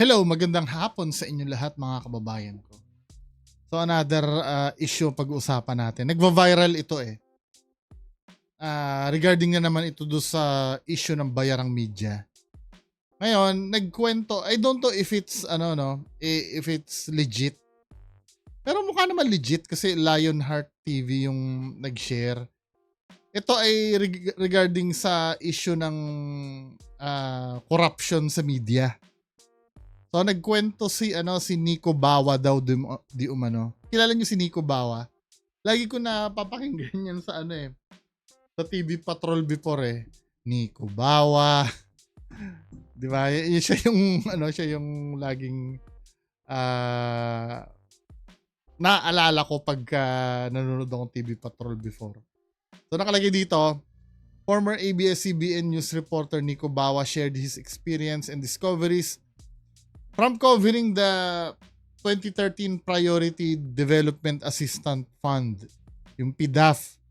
Hello, magandang hapon sa inyo lahat mga kababayan ko. So another issue pag-uusapan natin. Nagva-viral ito eh. Regarding na naman ito do sa issue ng bayarang media. Ngayon, nagkwento, I don't know if it's if it's legit. Pero mukha naman legit kasi Lionheart TV yung nag-share. Ito ay regarding sa issue ng corruption sa media. So nagkwento si Nico Bawa daw di umano. Kilala niyo si Nico Bawa? Lagi ko na papakinggan yan sa sa TV Patrol before eh. Nico Bawa. 'Di ba? Siya yung siya yung laging naalala ko pagka nanonood akong TV Patrol before. So nakalagay dito, former ABS-CBN news reporter Nico Bawa shared his experience and discoveries from covering the 2013 Priority Development Assistance Fund, yung PDAF,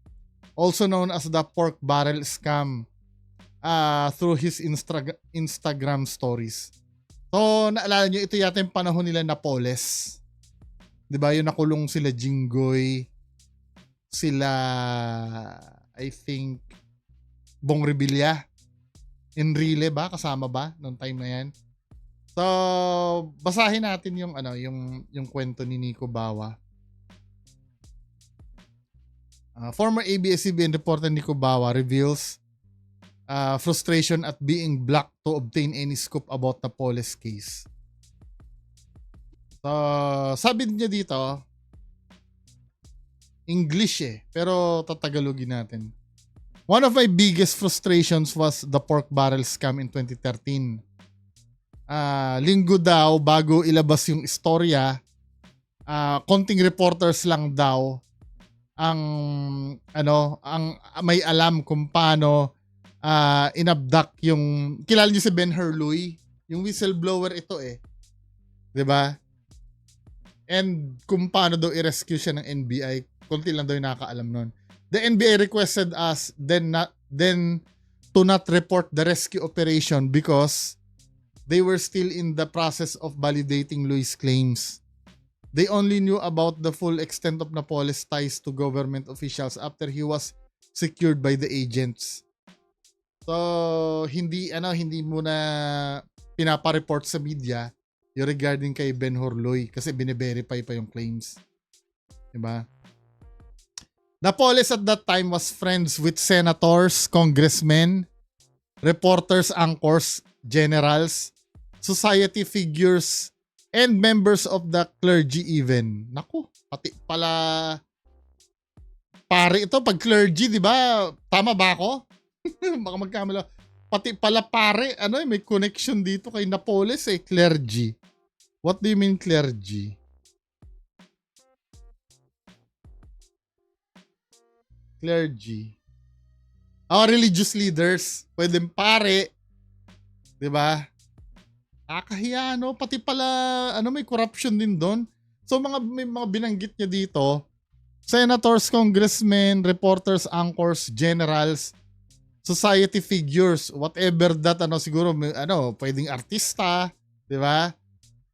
also known as the pork barrel scam, through his Instagram stories. So, naalala nyo, ito yata yung panahon nila Napoles. Diba, yung nakulong sila Jinggoy, sila, I think, Bong Revilla, Enrile ba? Kasama ba? Noong time na yan? So, basahin natin yung yung kwento ni Nico Bawa. Former ABS-CBN reporter Nico Bawa reveals frustration at being blocked to obtain any scoop about the Napoles case. So, sabi niya dito, English pero tatagalogin natin. One of my biggest frustrations was the pork barrel scam in 2013. Linggo daw bago ilabas yung istorya, konting reporters lang daw ang may alam kung paano inabduct yung, kilala niyo si Ben Hurley, yung whistleblower ito 'di ba? And kung paano daw i-rescue siya ng NBI, konti lang daw yung nakakaalam nun. The NBI requested us then to not report the rescue operation because they were still in the process of validating Luis' claims. They only knew about the full extent of Napoles' ties to government officials after he was secured by the agents. So, hindi muna pinapa-report sa media yung regarding kay Ben Hurley kasi bine-verify pa yung claims. Diba? Napoles at that time was friends with senators, congressmen, reporters, anchors, generals, society figures, and members of the clergy even. Naku, pati pala pare ito pag clergy, di ba? Tama ba ako? Baka magkamala. Pati pala pare, may connection dito kay Napoles clergy. What do you mean clergy? Clergy. Religious leaders. Pwedeng pare. Di ba? Nakahiya, pati pala, may corruption din doon. So, may mga binanggit niya dito, senators, congressmen, reporters, anchors, generals, society figures, whatever that, siguro, pwedeng artista, di ba?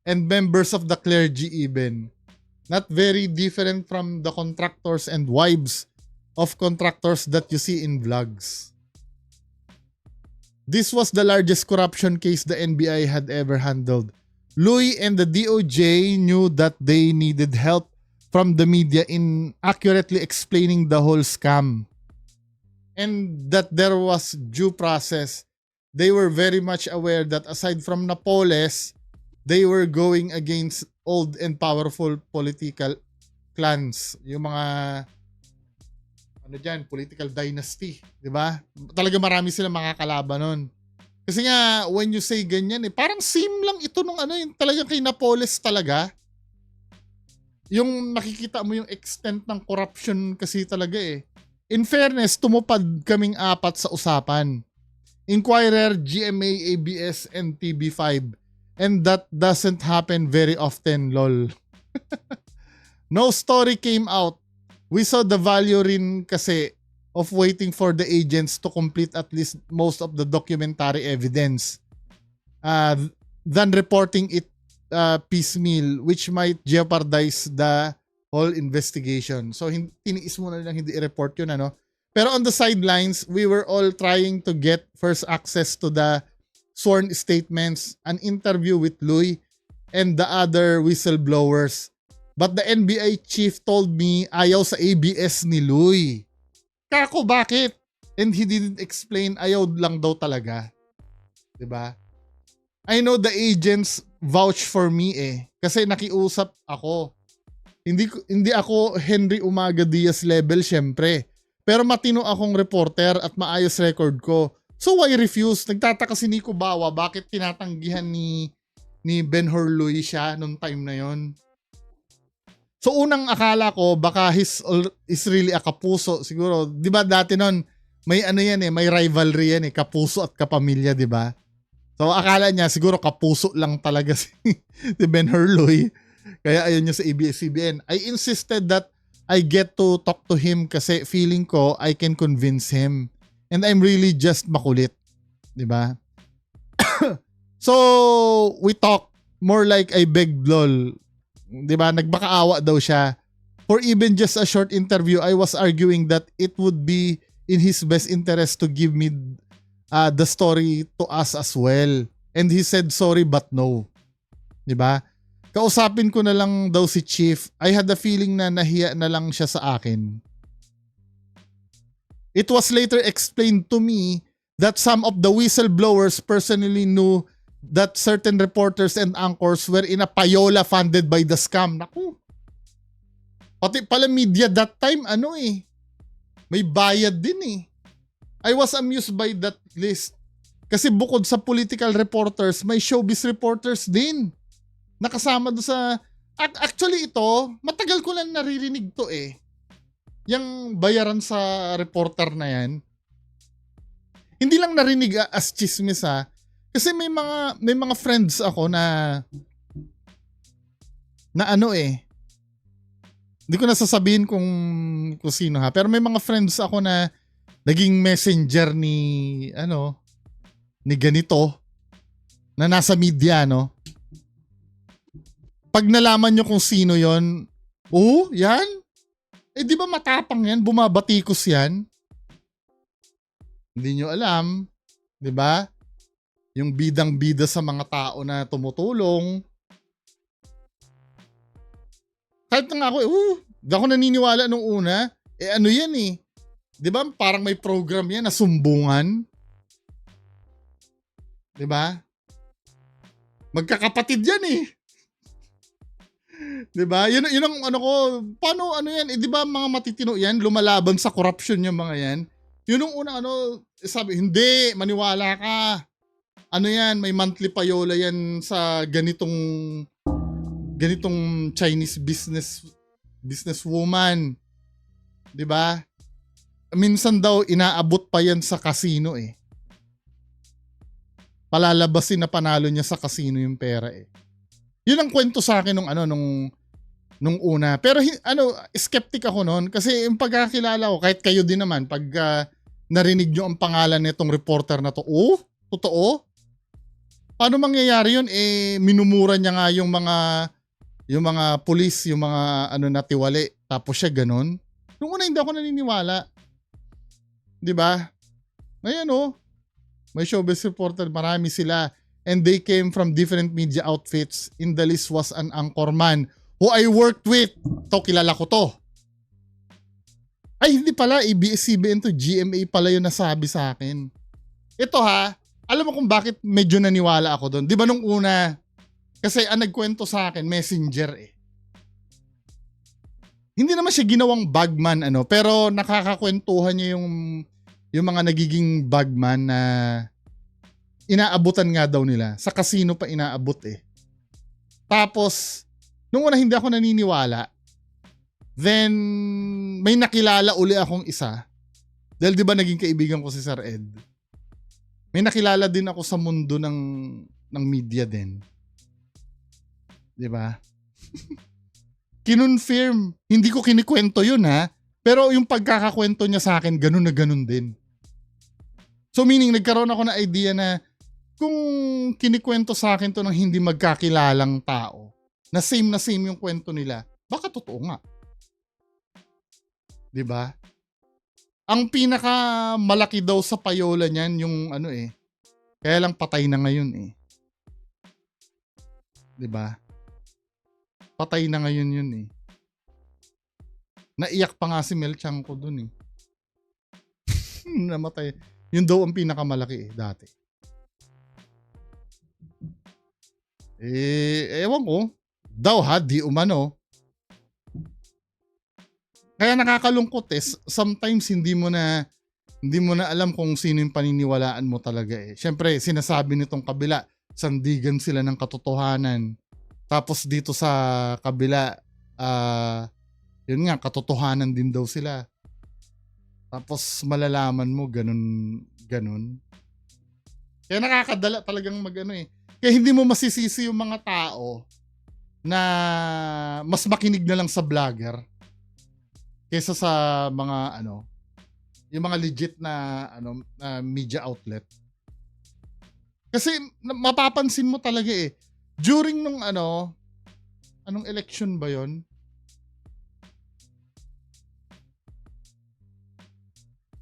And members of the clergy even. Not very different from the contractors and wives of contractors that you see in vlogs. This was the largest corruption case the NBI had ever handled. Louis and the DOJ knew that they needed help from the media in accurately explaining the whole scam. And that there was due process. They were very much aware that aside from Napoles, they were going against old and powerful political clans. Yung mga political dynasty, di ba? Talaga marami silang makakalaban nun. Kasi nga, when you say ganyan parang same lang ito nung yung talagang kay Napoles talaga. Yung nakikita mo yung extent ng corruption kasi talaga In fairness, tumupad kaming apat sa usapan. Inquirer, GMA, ABS, and TV5. And that doesn't happen very often, lol. No story came out. We saw the value rin kasi of waiting for the agents to complete at least most of the documentary evidence. than reporting it piecemeal, which might jeopardize the whole investigation. So tiniis mo na lang hindi i-report yun, ano. Pero on the sidelines, we were all trying to get first access to the sworn statements, an interview with Louie and the other whistleblowers. But the NBI chief told me ayaw sa ABS ni Louie. Kako, bakit? And he didn't explain, ayaw lang daw talaga. 'Di ba? I know the agents vouch for me kasi nakiusap ako. Hindi ako Henry Umaga Diaz level syempre. Pero matino akong reporter at maayos record ko. So why refuse? Nagtataka si Nico Bawa bakit tinatanggihan ni Ben Hurley siya nung time na yon. So unang akala ko baka is really a kapuso siguro. 'Di ba dati noon may ano yan may rivalry yan kapuso at kapamilya, 'di ba? So akala niya siguro kapuso lang talaga si Ben Hurley. Kaya ayun niya sa ABS-CBN. I insisted that I get to talk to him kasi feeling ko I can convince him. And I'm really just makulit, 'di ba? So we talk more like I begged lol. 'Di ba? Nagbakaawa daw siya. For even just a short interview, I was arguing that it would be in his best interest to give me the story to us as well. And he said sorry but no. 'Di ba? Kausapin ko na lang daw si Chief. I had the feeling na nahiya na lang siya sa akin. It was later explained to me that some of the whistleblowers personally knew that certain reporters and anchors were in a payola funded by the scam. Naku. Pati pala media that time, may bayad din. I was amused by that list. Kasi bukod sa political reporters, may showbiz reporters din. Nakasama doon sa... Actually ito, matagal ko lang naririnig to Yang bayaran sa reporter na yan. Hindi lang narinig as chismis Kasi may mga friends ako na hindi ko na sasabihin kung sino pero may mga friends ako na naging messenger ni ganito na nasa media Pag nalaman nyo kung sino yon, yan? Di ba matapang yan? Bumabatikos yan? Hindi nyo alam, di ba? Yung bidang-bida sa mga tao na tumutulong. Kahit nga ako, di ako naniniwala nung una. Ano yan Di ba? Parang may program yan na sumbungan. Di ba? Magkakapatid yan Di ba? Yun ang ko, paano yan? Di ba mga matitino yan, lumalaban sa corruption yung mga yan? Yun ang una sabi, hindi, maniwala ka. Yan, may monthly payola yan sa ganitong Chinese businesswoman. 'Di ba? Minsan daw inaabot pa yan sa casino Palalabasin na panalo niya sa casino yung pera Yun ang kwento sa akin nung una. Pero skeptic ako noon kasi yung pagkakilala ko kahit kayo din naman pag narinig niyo ang pangalan nitong reporter na to, totoo? Paano mangyayari yun? Minumura niya nga yung mga pulis, yung mga natiwali. Tapos siya ganun. Nung una hindi ako naniniwala. 'Di ba? Ngayon may showbiz reporter, marami sila. And they came from different media outfits. In the list was an anchorman who I worked with. Kilala ko to. Ay, hindi pala. ABS-CBN to. GMA pala yung nasabi sa akin. Ito alam mo kung bakit medyo naniwala ako doon? Di ba nung una, kasi ang nagkwento sa akin, messenger Hindi naman siya ginawang bagman pero nakakakwentuhan niya yung mga nagiging bagman na inaabutan nga daw nila. Sa casino pa inaabot Tapos, nung una hindi ako naniniwala, then may nakilala uli akong isa. Dahil di ba naging kaibigan ko si Sir Ed? May nakilala din ako sa mundo ng media din. 'Di ba? Kinonfirm. Hindi ko kinikwento 'yun pero yung pagkakakwento niya sa akin ganun na ganun din. So meaning nagkaroon ako ng idea na kung kinikwento sa akin to ng hindi magkakilalang tao, na same yung kwento nila, baka totoo nga. 'Di ba? Ang pinakamalaki daw sa payola niyan yung ano eh, kaya lang patay na ngayon eh. 'Di ba? Patay na ngayon yun eh. Naiyak pa nga si Mel Tiangco dun eh. Namatay. Yun daw ang pinakamalaki eh, dati. Ewan ko. Daw ha, di umano. Kaya nakakalungkot eh. Sometimes hindi mo na alam kung sino yung paniniwalaan mo talaga eh. Siyempre, sinasabi nitong kabila, sandigan sila ng katotohanan. Tapos dito sa kabila, yun nga, katotohanan din daw sila. Tapos malalaman mo, ganun. Kaya nakakadala talagang magano eh. Kaya hindi mo masisisi yung mga tao na mas makinig na lang sa vlogger kaysa sa mga yung mga legit na media outlet. Kasi mapapansin mo talaga eh, during nung anong election ba yon?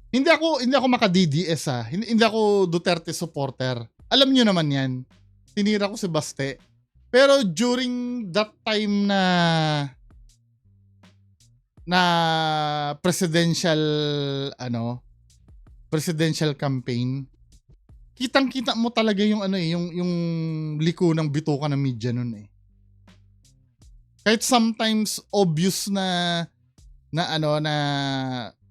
Hindi ako maka-DDS ha. Hindi ako Duterte supporter. Alam niyo naman 'yan. Tinira ko si Baste. Pero during that time na presidential campaign, kitang-kita mo talaga yung yung liko ng bituka ng media noon eh. Kahit sometimes obvious na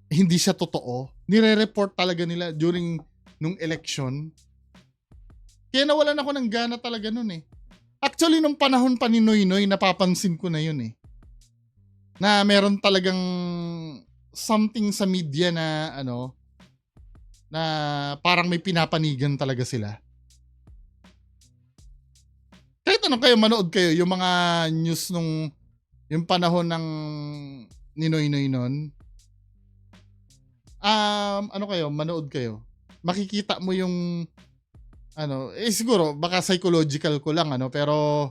hindi siya totoo, nire-report talaga nila during nung election. Kaya nawalan ako ng gana talaga nun eh. Actually, nung panahon pa ni Noynoy, napapansin ko na yun eh. Na meron talagang something sa media na na parang may pinapanigan talaga sila. Kahit kayo, manood kayo, yung mga news nung yung panahon ng ni Noynoy nun, manood kayo. Makikita mo yung siguro baka psychological ko lang pero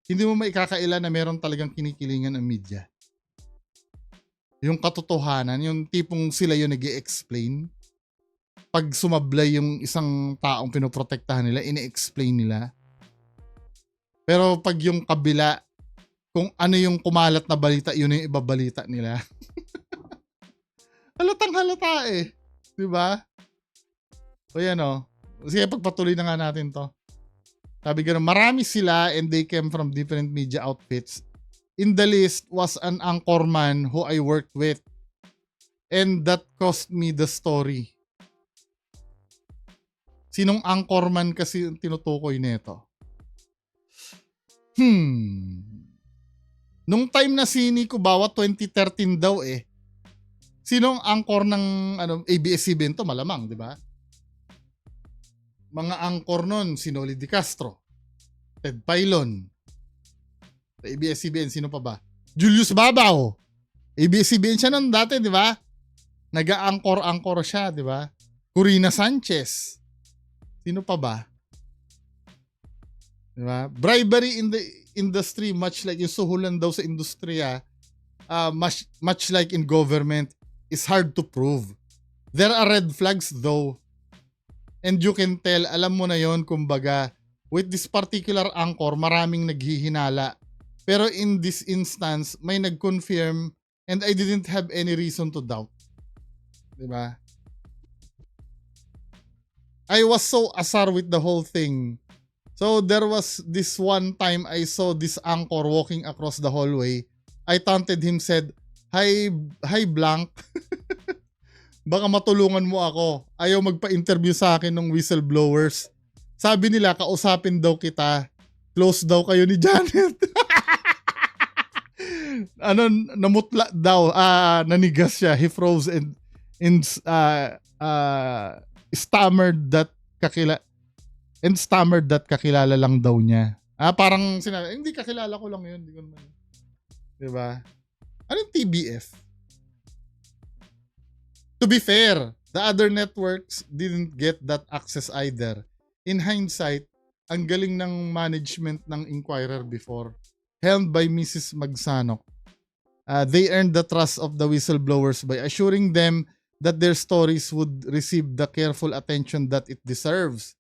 hindi mo maikakaila na meron talagang kinikilingan ang media. Yung katotohanan, yung tipong sila yung nag-i-explain. Pag sumablay yung isang taong pinoprotektahan nila, ini-explain nila. Pero pag yung kabila, kung ano yung kumalat na balita, yun yung ibabalita nila. Halatang halata eh. Diba? O yan o. Sige, pagpatuloy na nga natin to. Sabi gano'n, marami sila and they came from different media outfits. In the list was an anchorman who I worked with. And that cost me the story. Sinong anchorman kasi tinutukoy nito? Nung time na si Nico Bawa, 2013 daw eh. Sinong anchor ng ABS-CBN to? Malamang, di ba? Mga anchor nun, si Noli Di Castro, Ted Pailon, ABS-CBN, sino pa ba? Julius Babaw. ABS-CBN siya nun dati, di ba? Nag-a-anchor siya, di ba? Corina Sanchez. Sino pa ba? Di ba? Bribery in the industry, much like yung suhulan daw sa industriya, much like in government, is hard to prove. There are red flags though. And you can tell, alam mo na yon, kumbaga, with this particular anchor, maraming naghihinala. Pero in this instance, may nag-confirm and I didn't have any reason to doubt. Diba? I was so asar with the whole thing. So there was this one time I saw this anchor walking across the hallway. I taunted him, said, Hi Blank. Baka matulungan mo ako. Ayaw magpa-interview sa akin ng whistleblowers. Sabi nila, kausapin daw kita. Close daw kayo ni Janet. Namutla daw. Nanigas siya. He froze and stammered that kakilala lang daw niya. Parang sinabi, hindi, kakilala ko lang yun. Hindi ko naman. Diba? Anong TBF? To be fair, the other networks didn't get that access either. in hindsight, ang galing ng management ng Inquirer before, helmed by Mrs. Magsanok. They earned the trust of the whistleblowers by assuring them that their stories would receive the careful attention that it deserves,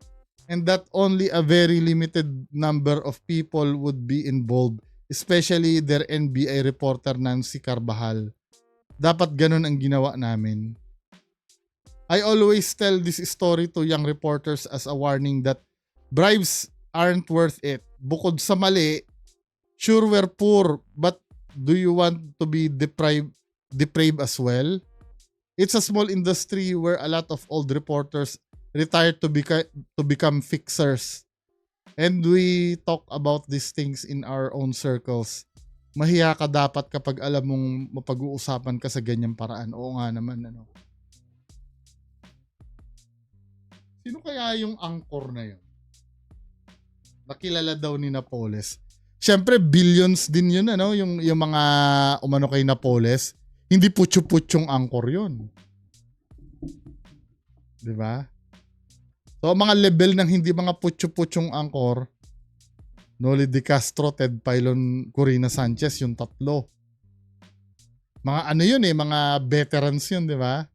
and that only a very limited number of people would be involved, especially their NBI reporter Nancy Carbajal. Dapat ganun ang ginawa namin. I always tell this story to young reporters as a warning that bribes aren't worth it. Bukod sa mali, sure we're poor, but do you want to be depraved as well? It's a small industry where a lot of old reporters retire to become fixers. And we talk about these things in our own circles. Mahiya ka dapat kapag alam mong mapag-uusapan ka sa ganyang paraan. Oo nga naman, ano. Sino kaya yung angkor na yun? Nakilala daw ni Napoles. Siyempre, billions din yun, ano? Yung mga umano kay Napoles. Hindi putyo-putyong angkor yun. Diba? So, mga level ng hindi mga putyo-putyong angkor, Noli De Castro, Ted Filon, Corina Sanchez, yung tatlo. Mga ano yun mga veterans yun, di ba?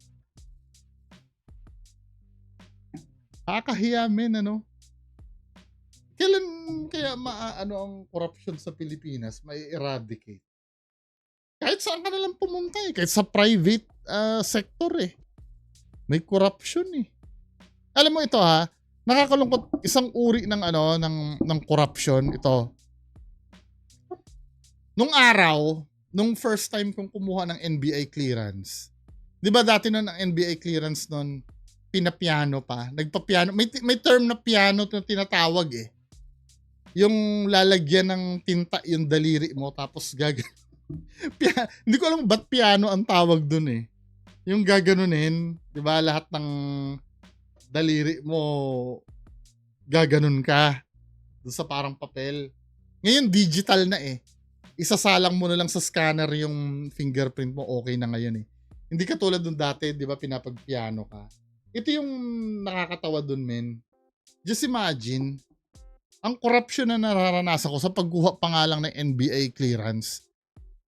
Kakahiya men, ano? Kailan kaya ano ang corruption sa Pilipinas may eradicate? Kahit saan ka nalang pumunta kahit sa private sector may corruption Alam mo ito nakakalungkot, isang uri ng ng corruption ito. Nung araw, nung first time kong kumuha ng NBI clearance. 'Di ba dati noon ang NBI clearance noon pinapiano pa, nagpapiano, may term na piano na tinatawag Yung lalagyan ng tinta yung daliri mo tapos hindi ko alam ba't piano ang tawag dun Yung gaganunin, 'di ba? Lahat ng daliri mo gaganon ka doon sa parang papel. Ngayon digital na Isasalang mo na lang sa scanner yung fingerprint mo, okay na ngayon Hindi katulad nung dati, 'di ba, pinapagpiano ka. Ito yung nakakatawa dun, men. Just imagine, ang corruption na nararanasan ko sa pagkuha pa nga lang ng NBI clearance,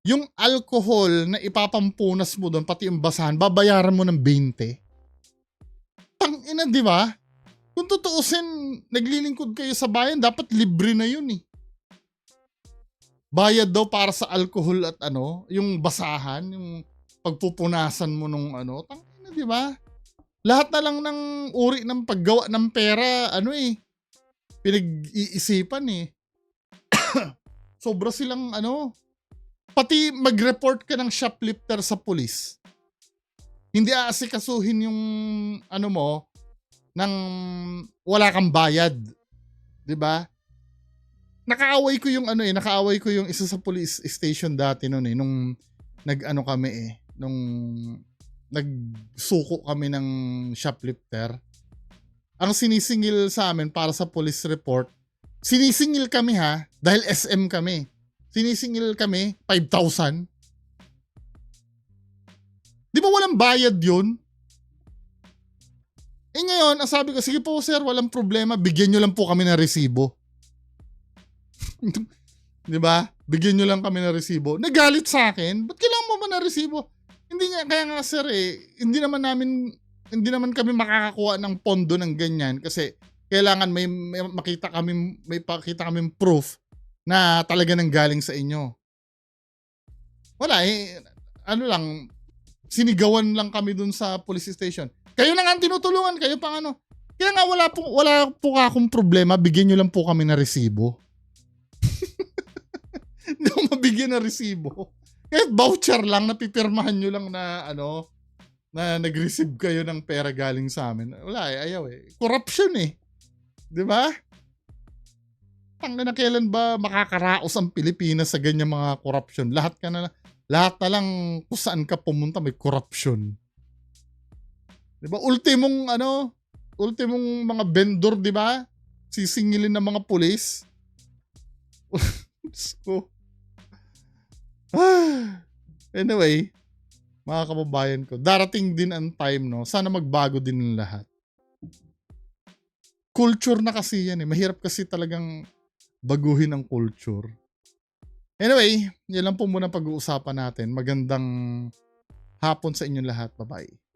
yung alcohol na ipapampunas mo doon, pati yung basahan, babayaran mo ng 20. Tangina, di ba? Kung tutuusin, naglilingkod kayo sa bayan, dapat libre na yun Bayad daw para sa alcohol at yung basahan, yung pagpupunasan mo nung tangina, di ba? Lahat na lang ng uri ng paggawa ng pera, pinag-iisipan Sobra silang pati mag-report ka ng shoplifter sa pulis. Hindi aasikasuhin yung mo nang wala kang bayad. 'Di ba? Nakaaway ko yung isa sa police station dati noon nung kami nung nagsuko kami ng shoplifter. Ang sinisingil sa amin para sa police report, sinisingil kami dahil SM kami. Sinisingil kami 5,000. Di ba walang bayad yun? Ngayon, ang sabi ko, sige po sir, walang problema, bigyan nyo lang po kami ng resibo. Di ba? Bigyan nyo lang kami ng resibo. Nagalit sa akin, ba't kailangan mo ba ng resibo? Hindi nga, kaya nga sir hindi naman kami makakakuha ng pondo ng ganyan kasi kailangan may pakita kami proof na talaga nang galing sa inyo. Wala lang, sinigawan lang kami dun sa police station. Kayo na nga tinutulungan, kayo pang Kaya nga wala po akong problema, bigyan nyo lang po kami ng resibo. Hindi ako mabigyan ng resibo. Kahit voucher lang, napipirmahan nyo lang na na nag-receive kayo ng pera galing sa amin. Wala ayaw Corruption Di ba? Tangina, kailan ba makakaraos ang Pilipinas sa ganyan mga corruption? Lahat na lang kung saan ka pumunta may corruption. Di ba? Ultimong mga vendor, di ba? Sisingilin ng mga pulis. So, anyway, mga kababayan ko, darating din ang time, sana magbago din ng lahat. culture na kasi yan eh. Mahirap kasi talagang baguhin ang culture. Anyway, yan lang po muna pag-uusapan natin. Magandang hapon sa inyong lahat. Bye-bye.